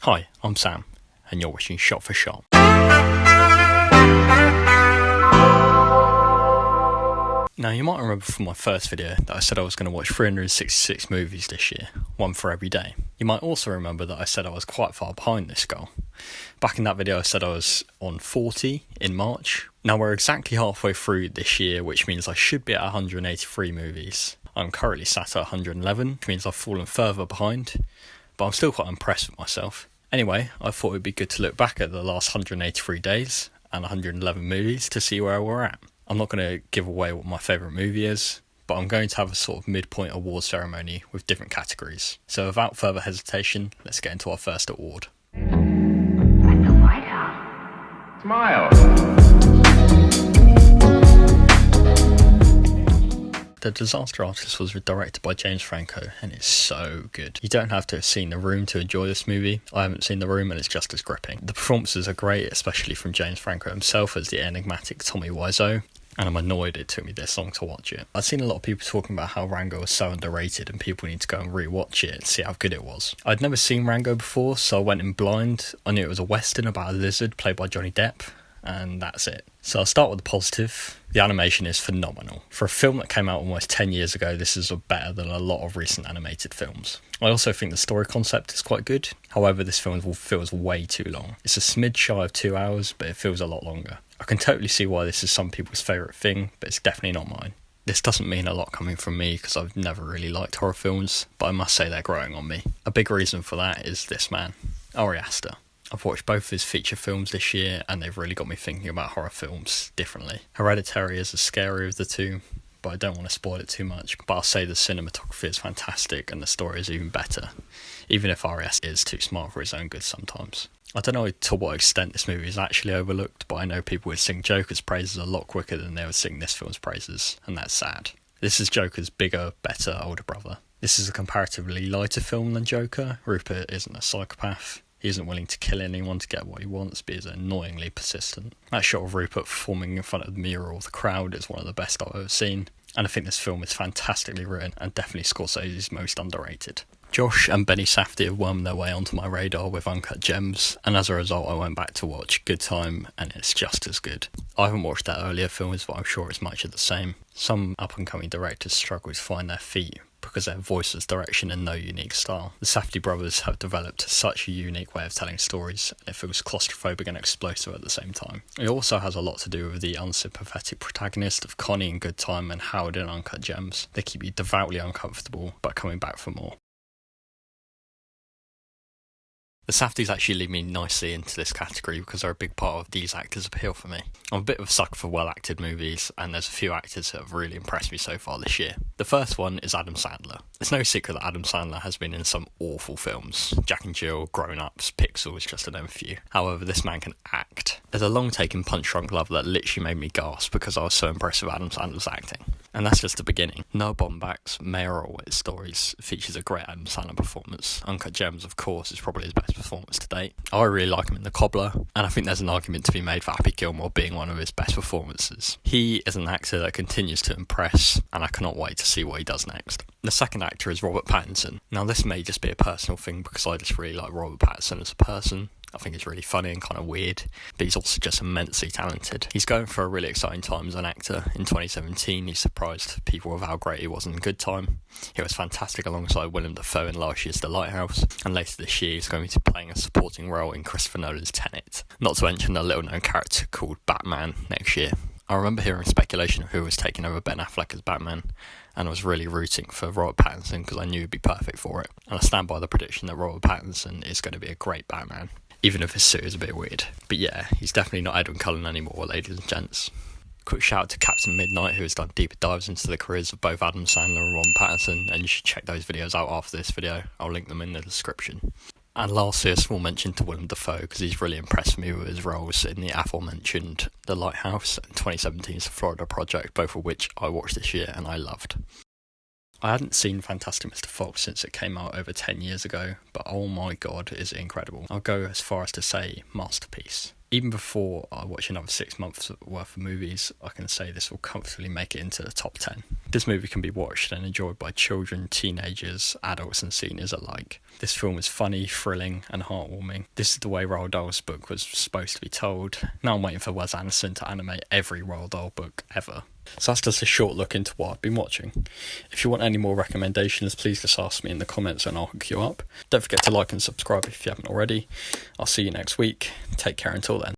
Hi, I'm Sam, and you're watching Shot for Shot. Now, you might remember from my first video that I said I was going to watch 366 movies this year, one for every day. You might also remember that I said I was quite far behind this goal. Back in that video I said I was on 40 in March. Now we're exactly halfway through this year, which means I should be at 183 movies. I'm currently sat at 111, which means I've fallen further behind, but I'm still quite impressed with myself. Anyway, I thought it would be good to look back at the last 183 days and 111 movies to see where we're at. I'm not going to give away what my favourite movie is, but I'm going to have a sort of midpoint award ceremony with different categories. So without further hesitation, let's get into our first award. At the White House. Smile. The Disaster Artist was directed by James Franco, and it's so good. You don't have to have seen The Room to enjoy this movie. I haven't seen The Room, and it's just as gripping. The performances are great, especially from James Franco himself as the enigmatic Tommy Wiseau, and I'm annoyed it took me this long to watch it. I've seen a lot of people talking about how Rango was so underrated and people need to go and re-watch it and see how good it was. I'd never seen Rango before, so I went in blind. I knew it was a western about a lizard played by Johnny Depp, and that's it. So I'll start with the positive. The animation is phenomenal. For a film that came out almost 10 years ago, this is better than a lot of recent animated films. I also think the story concept is quite good. However, this film feels way too long. It's a smidge shy of 2 hours, but it feels a lot longer. I can totally see why this is some people's favourite thing, but it's definitely not mine. This doesn't mean a lot coming from me because I've never really liked horror films, but I must say they're growing on me. A big reason for that is this man, Ari Aster. I've watched both of his feature films this year and they've really got me thinking about horror films differently. Hereditary is the scarier of the two, but I don't want to spoil it too much. But I'll say the cinematography is fantastic and the story is even better, even if Ari Aster is too smart for his own good sometimes. I don't know to what extent this movie is actually overlooked, but I know people would sing Joker's praises a lot quicker than they would sing this film's praises, and that's sad. This is Joker's bigger, better, older brother. This is a comparatively lighter film than Joker. Rupert isn't a psychopath. He isn't willing to kill anyone to get what he wants, but is annoyingly persistent. That shot of Rupert performing in front of the mural of the crowd is one of the best I've ever seen, and I think this film is fantastically written and definitely Scorsese's most underrated. Josh and Benny Safdie have wormed their way onto my radar with Uncut Gems, and as a result I went back to watch Good Time, and it's just as good. I haven't watched their earlier films, but I'm sure it's much of the same. Some up-and-coming directors struggle to find their feet because they have voiceless direction and no unique style. The Safdie brothers have developed such a unique way of telling stories, and it feels claustrophobic and explosive at the same time. It also has a lot to do with the unsympathetic protagonist of Connie in Good Time and Howard in Uncut Gems. They keep you devoutly uncomfortable, but coming back for more. The Safdies actually lead me nicely into this category because they're a big part of these actors' appeal for me. I'm a bit of a sucker for well-acted movies, and there's a few actors that have really impressed me so far this year. The first one is Adam Sandler. It's no secret that Adam Sandler has been in some awful films. Jack and Jill, Grown Ups, Pixels, just to name a few. However, this man can act. There's a long take in Punch Drunk Love that literally made me gasp because I was so impressed with Adam Sandler's acting. And that's just the beginning. Noah Baumbach's Mayoral Stories features a great Adam Sandler performance. Uncut Gems, of course, is probably his best performance to date. I really like him in The Cobbler, and I think there's an argument to be made for Happy Gilmore being one of his best performances. He is an actor that continues to impress, and I cannot wait to see what he does next. The second actor is Robert Pattinson. Now this may just be a personal thing because I just really like Robert Pattinson as a person. I think he's really funny and kind of weird, but he's also just immensely talented. He's going for a really exciting time as an actor. In 2017, he surprised people with how great he was in Good Time. He was fantastic alongside Willem Dafoe in last year's The Lighthouse, and later this year he's going to be playing a supporting role in Christopher Nolan's Tenet. Not to mention a little-known character called Batman next year. I remember hearing speculation of who was taking over Ben Affleck as Batman, and I was really rooting for Robert Pattinson because I knew he'd be perfect for it. And I stand by the prediction that Robert Pattinson is going to be a great Batman, even if his suit is a bit weird. But yeah, he's definitely not Edwin Cullen anymore, ladies and gents. Quick shout out to Captain Midnight, who has done deeper dives into the careers of both Adam Sandler and Ron Pattinson, and you should check those videos out after this video. I'll link them in the description. And lastly, a small mention to Willem Dafoe, because he's really impressed me with his roles in the aforementioned The Lighthouse and 2017's The Florida Project, both of which I watched this year and I loved. I hadn't seen Fantastic Mr. Fox since it came out over 10 years ago, but oh my god, is it incredible. I'll go as far as to say masterpiece. Even before I watch another 6 months worth of movies, I can say this will comfortably make it into the top 10. This movie can be watched and enjoyed by children, teenagers, adults and seniors alike. This film is funny, thrilling and heartwarming. This is the way Roald Dahl's book was supposed to be told. Now I'm waiting for Wes Anderson to animate every Roald Dahl book ever. So that's just a short look into what I've been watching. If you want any more recommendations, please just ask me in the comments and I'll hook you up. Don't forget to like and subscribe if you haven't already. I'll see you next week. Take care until then.